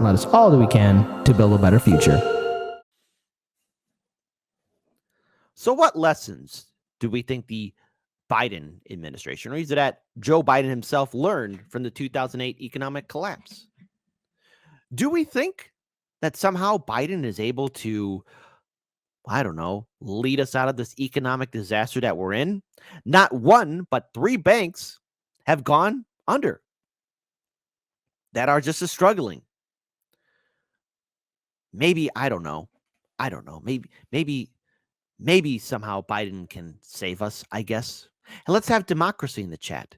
and let us all do we can to build a better future. So what lessons do we think the Biden administration, or is it that Joe Biden himself, learned from the 2008 economic collapse? Do we think that somehow Biden is able to, I don't know, lead us out of this economic disaster that we're in? Not one, but 3 banks have gone under that are just as struggling. Maybe, I don't know. Maybe somehow Biden can save us, I guess. And let's have democracy in the chat.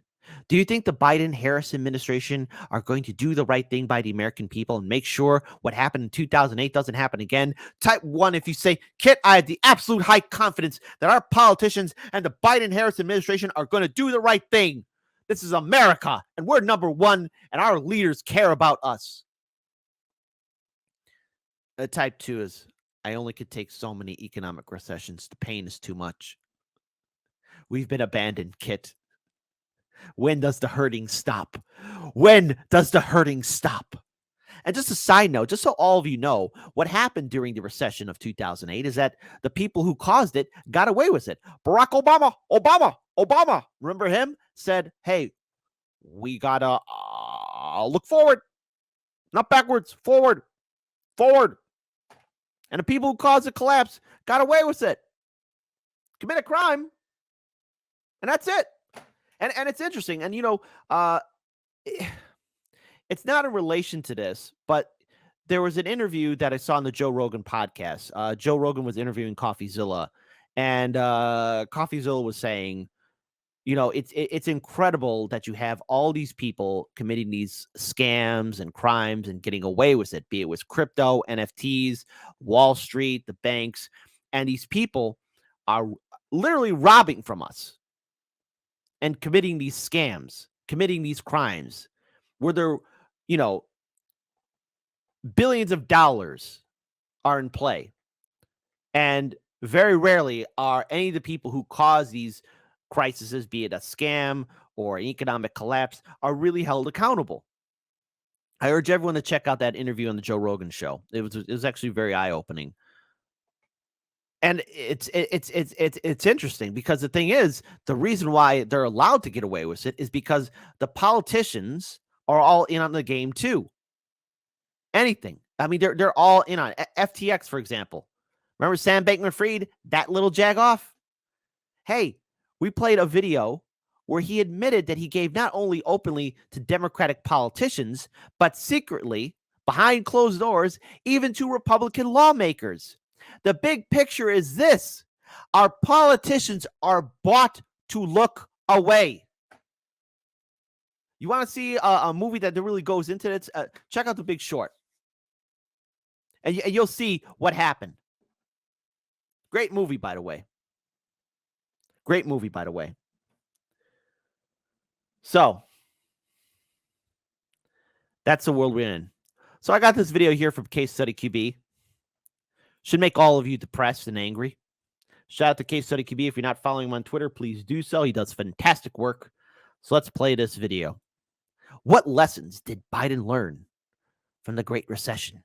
Do you think the Biden-Harris administration are going to do the right thing by the American people and make sure what happened in 2008 doesn't happen again? Type 1 if you say, Kit, I have the absolute high confidence that our politicians and the Biden-Harris administration are going to do the right thing. This is America, and we're number one, and our leaders care about us. Type 2 is, I only could take so many economic recessions. The pain is too much. We've been abandoned, Kit. When does the hurting stop? When does the hurting stop? And just a side note, just so all of you know, what happened during the recession of 2008 is that the people who caused it got away with it. Barack Obama, remember him? Said, hey, we got to look forward, not backwards, forward. And the people who caused the collapse got away with it. Commit a crime. And that's it. And it's interesting. And, it's not in relation to this, but there was an interview that I saw on the Joe Rogan podcast. Joe Rogan was interviewing CoffeeZilla, and CoffeeZilla was saying, it's incredible that you have all these people committing these scams and crimes and getting away with it, be it with crypto, NFTs, Wall Street, the banks, and these people are literally robbing from us and committing these scams, committing these crimes where they're, billions of dollars are in play. And very rarely are any of the people who cause these crises, be it a scam or an economic collapse, are really held accountable. I urge everyone to check out that interview on the Joe Rogan show. It was actually very eye-opening. And it's interesting because the thing is, the reason why they're allowed to get away with it is because the politicians are all in on the game too. Anything. I mean, they're all in on it. FTX, for example. Remember Sam Bankman-Fried, that little jagoff? Hey, we played a video where he admitted that he gave not only openly to Democratic politicians, but secretly, behind closed doors, even to Republican lawmakers. The big picture is this. Our politicians are bought to look away. You want to see a movie that really goes into this? Check out The Big Short. And you'll see what happened. Great movie, by the way. So, that's the world we're in. So I got this video here from Case Study QB. Should make all of you depressed and angry. Shout out to Case Study QB. If you're not following him on Twitter, please do so. He does fantastic work. So let's play this video. What lessons did Biden learn from the Great Recession?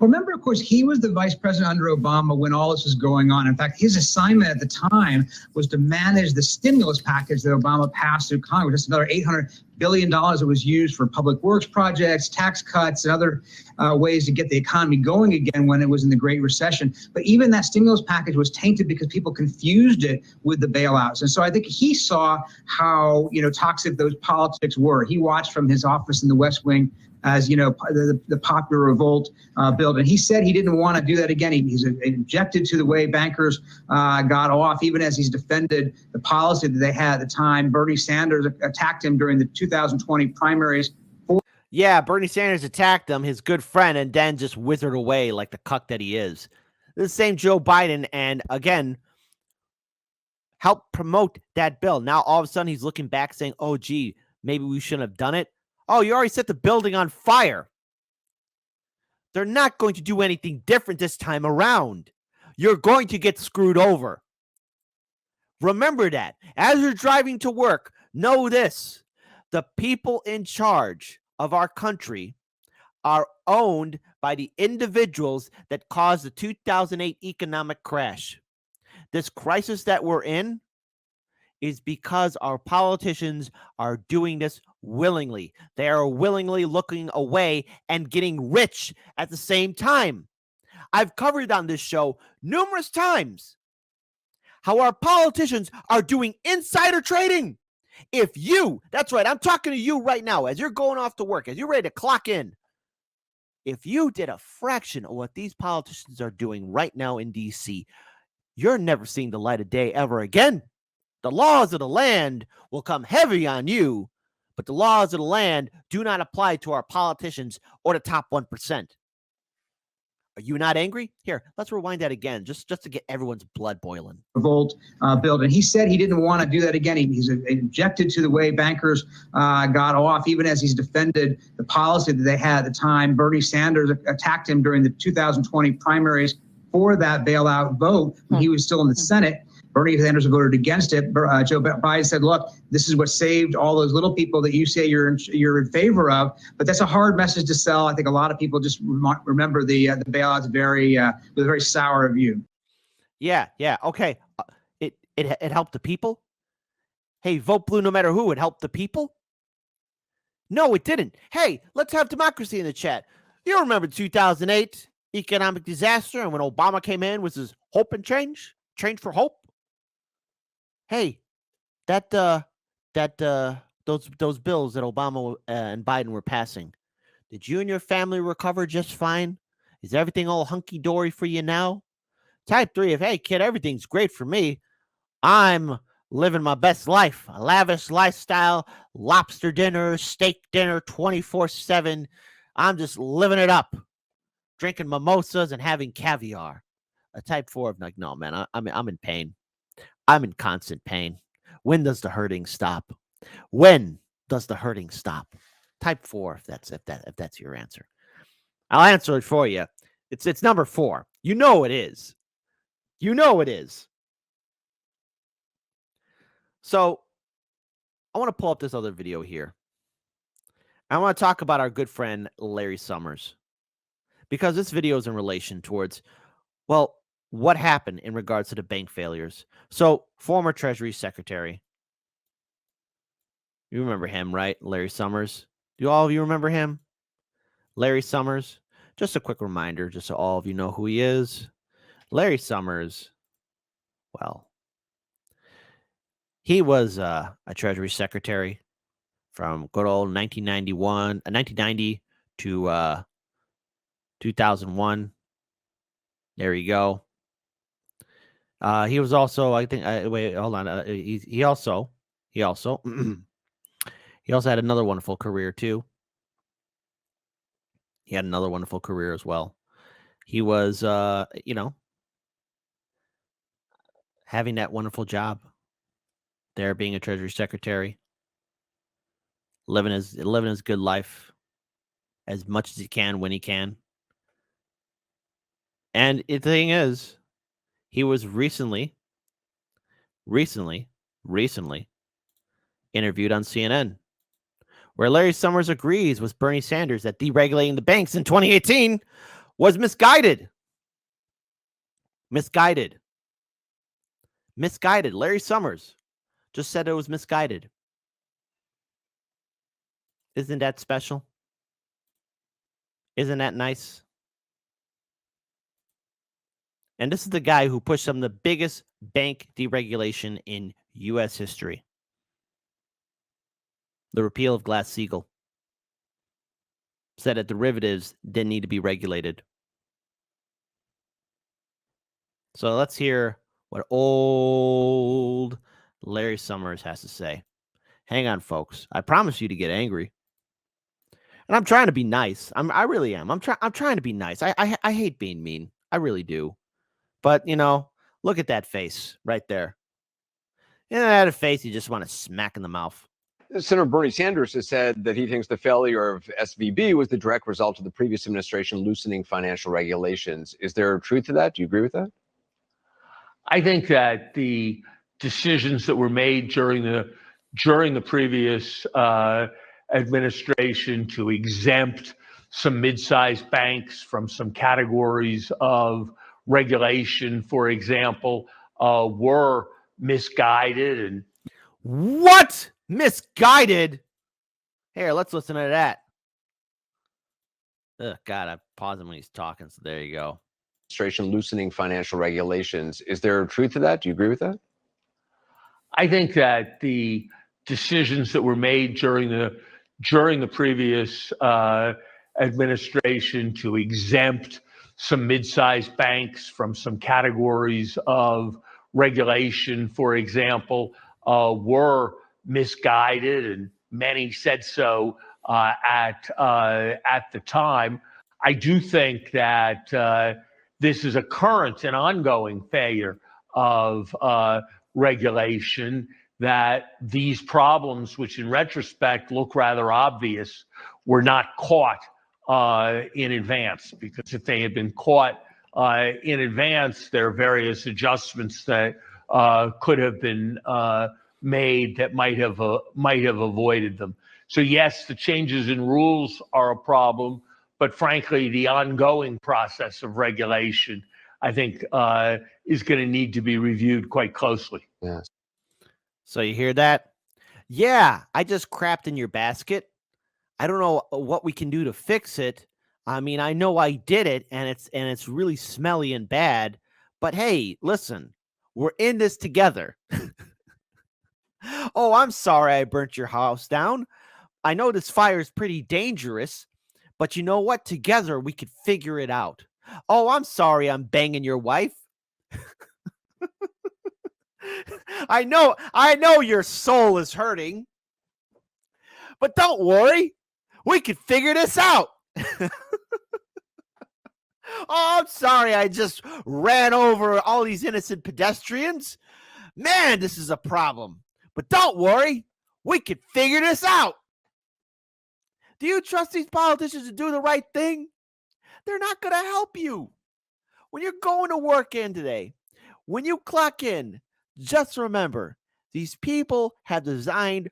Remember, of course, he was the vice president under Obama when all this was going on. In fact, his assignment at the time was to manage the stimulus package that Obama passed through Congress. That's another $800 billion that was used for public works projects, tax cuts, and other ways to get the economy going again when it was in the Great Recession. But even that stimulus package was tainted because people confused it with the bailouts. And so I think he saw how, toxic those politics were. He watched from his office in the West Wing as the popular revolt built. And he said he didn't want to do that again. He's objected to the way bankers got off, even as he's defended the policy that they had at the time. Bernie Sanders attacked him during the 2020 primaries. Yeah, Bernie Sanders attacked him, his good friend, and then just withered away like the cuck that he is. The same Joe Biden, and again, helped promote that bill. Now, all of a sudden, he's looking back saying, oh, gee, maybe we shouldn't have done it. Oh, you already set the building on fire. They're not going to do anything different this time around. You're going to get screwed over. Remember that. As you're driving to work, know this. The people in charge of our country are owned by the individuals that caused the 2008 economic crash. This crisis that we're in is because our politicians are doing this willingly. They are willingly looking away and getting rich at the same time. I've covered on this show numerous times how our politicians are doing insider trading. If you, that's right, I'm talking to you right now as you're going off to work, as you're ready to clock in. If you did a fraction of what these politicians are doing right now in DC, you're never seeing the light of day ever again. The laws of the land will come heavy on you, but the laws of the land do not apply to our politicians or the top 1%. Are you not angry? Here, let's rewind that again, just to get everyone's blood boiling. Revolt build, and he said he didn't want to do that again. He's objected to the way bankers got off, even as he's defended the policy that they had at the time. Bernie Sanders attacked him during the 2020 primaries for that bailout vote when he was still in the Senate. Bernie Sanders voted against it. Joe Biden said, look, this is what saved all those little people that you say you're in favor of. But that's a hard message to sell. I think a lot of people just remember the bailouts with a very sour view. Yeah. Okay. It helped the people. Hey, vote blue no matter who. It helped the people. No, it didn't. Hey, let's have democracy in the chat. You remember 2008 economic disaster, and when Obama came in was his hope and change for hope. Hey, those bills that Obama and Biden were passing, did you and your family recover just fine? Is everything all hunky-dory for you now? Type 3 of, hey, kid, everything's great for me. I'm living my best life, a lavish lifestyle, lobster dinner, steak dinner, 24/7. I'm just living it up, drinking mimosas and having caviar. A type 4 of, like, no, man, I'm in pain. I'm in constant pain. When does the hurting stop? When does the hurting stop? Type 4 if that's your answer. I'll answer it for you. It's number 4. You know it is. You know it is. So I want to pull up this other video here. I want to talk about our good friend Larry Summers, because this video is in relation towards, well, what happened in regards to the bank failures. So, former Treasury Secretary, you remember him, right? Larry Summers. Do all of you remember him? Larry Summers. Just a quick reminder, just so all of you know who he is. Larry Summers, well, he was a Treasury Secretary from good old 1990 to 2001. There you go. He was also, I think, wait, hold on. He also had another wonderful career too. He had another wonderful career as well. He was, having that wonderful job there, being a Treasury Secretary, living his good life as much as he can when he can. And the thing is, he was recently interviewed on CNN, where Larry Summers agrees with Bernie Sanders that deregulating the banks in 2018 was misguided. Misguided. Larry Summers just said it was misguided. Isn't that special? Isn't that nice? And this is the guy who pushed some of the biggest bank deregulation in U.S. history. The repeal of Glass-Steagall. Said that derivatives didn't need to be regulated. So let's hear what old Larry Summers has to say. Hang on, folks. I promise you to get angry. And I'm trying to be nice. I really am. I'm trying to be nice. I hate being mean. I really do. But, look at that face right there. And that face you just want to smack in the mouth. Senator Bernie Sanders has said that he thinks the failure of SVB was the direct result of the previous administration loosening financial regulations. Is there truth to that? Do you agree with that? I think that the decisions that were made during the previous administration to exempt some mid-sized banks from some categories of regulation, for example, were misguided. And what? Misguided? Here, let's listen to that. Oh, God, I pause him when he's talking, so there you go. Administration loosening financial regulations. Is there truth to that? Do you agree with that? I think that the decisions that were made during the previous administration to exempt some mid-sized banks from some categories of regulation, for example, were misguided, and many said so at the time. I do think that this is a current and ongoing failure of regulation, that these problems, which in retrospect look rather obvious, were not caught in advance. Because if they had been caught in advance, there are various adjustments that could have been made that might have avoided them. So yes, the changes in rules are a problem, but frankly, the ongoing process of regulation, I think, is going to need to be reviewed quite closely. Yes. So you hear that? Yeah, I just crapped in your basket. I don't know what we can do to fix it. I mean, I know I did it, and it's really smelly and bad. But hey, listen, we're in this together. Oh, I'm sorry I burnt your house down. I know this fire is pretty dangerous, but you know what? Together we could figure it out. Oh, I'm sorry I'm banging your wife. I know your soul is hurting. But don't worry. We could figure this out. Oh, I'm sorry I just ran over all these innocent pedestrians. Man, this is a problem. But don't worry. We could figure this out. Do you trust these politicians to do the right thing? They're not going to help you. When you're going to work in today, when you clock in, just remember, these people have designed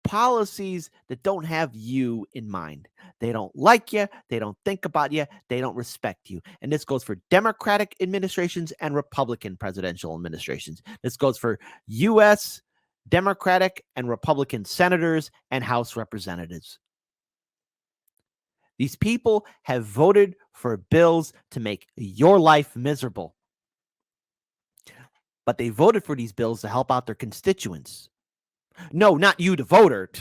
policies that don't have you in mind. They don't like you. They don't think about you. They don't respect you. And this goes for Democratic administrations and Republican presidential administrations. This goes for U.S. Democratic and Republican senators and House representatives. These people have voted for bills to make your life miserable. But they voted for these bills to help out their constituents. No, not you, the voter.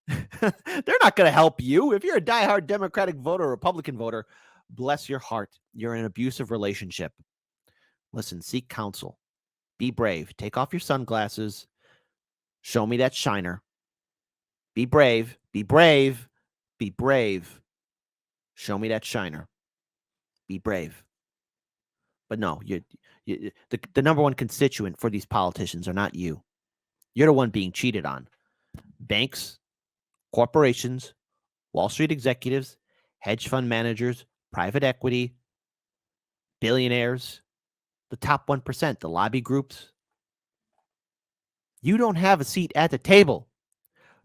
They're not going to help you. If you're a diehard Democratic voter or Republican voter, bless your heart. You're in an abusive relationship. Listen, seek counsel. Be brave. Take off your sunglasses. Show me that shiner. Be brave. Be brave. Be brave. Show me that shiner. Be brave. But no, the number one constituent for these politicians are not you. You're the one being cheated on. Banks, corporations, Wall Street executives, hedge fund managers, private equity, billionaires, the top 1%, the lobby groups. You don't have a seat at the table.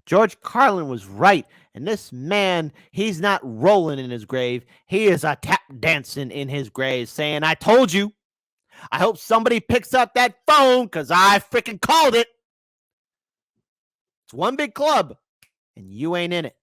George Carlin was right. And this man, he's not rolling in his grave. He is a tap dancing in his grave saying, I told you. I hope somebody picks up that phone because I freaking called it. It's one big club and you ain't in it.